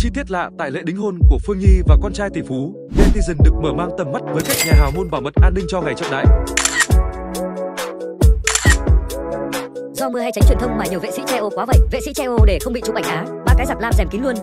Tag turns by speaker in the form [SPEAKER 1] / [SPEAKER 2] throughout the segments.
[SPEAKER 1] chi tiết lạ tại lễ đính hôn của Phương Nhi và con trai tỷ phú, netizen được mở mang tầm mắt với cách nhà hào môn bảo mật an ninh cho ngày trọng đại.
[SPEAKER 2] Do mưa hay tránh truyền thông mà nhiều vệ sĩ che ô quá vậy. Vệ sĩ che ô để không bị chụp ảnh Á, 3 cái rạp lam rèm kín luôn.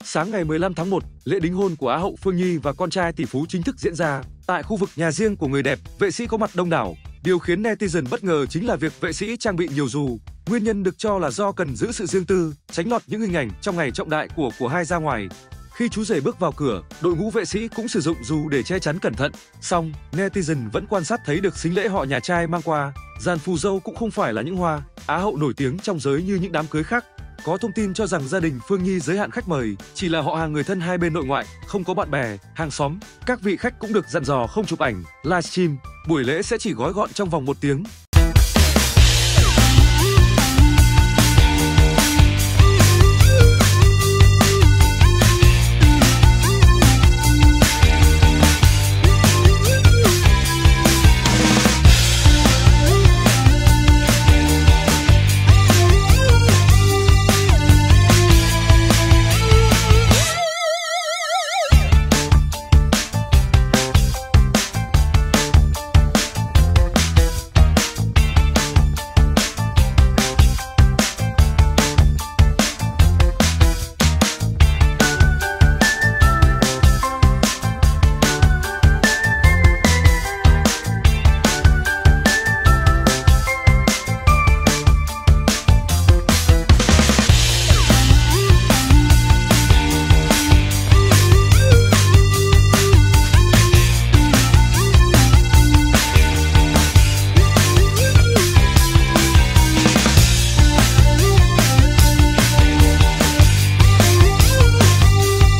[SPEAKER 1] Sáng ngày 15 tháng 1, lễ đính hôn của Á hậu Phương Nhi và con trai tỷ phú chính thức diễn ra. Tại khu vực nhà riêng của người đẹp, vệ sĩ có mặt đông đảo. Điều khiến netizen bất ngờ chính là việc vệ sĩ trang bị nhiều dù. Nguyên nhân được cho là do cần giữ sự riêng tư, tránh lọt những hình ảnh trong ngày trọng đại của hai ra ngoài. Khi chú rể bước vào cửa, đội ngũ vệ sĩ cũng sử dụng dù để che chắn cẩn thận. Song, netizen vẫn quan sát thấy được sính lễ họ nhà trai mang qua. Dàn phù dâu cũng không phải là những hoa Á hậu nổi tiếng trong giới như những đám cưới khác. Có thông tin cho rằng gia đình Phương Nhi giới hạn khách mời chỉ là họ hàng người thân hai bên nội ngoại, không có bạn bè, hàng xóm. Các vị khách cũng được dặn dò không chụp ảnh, livestream. Buổi lễ sẽ chỉ gói gọn trong vòng 1 tiếng.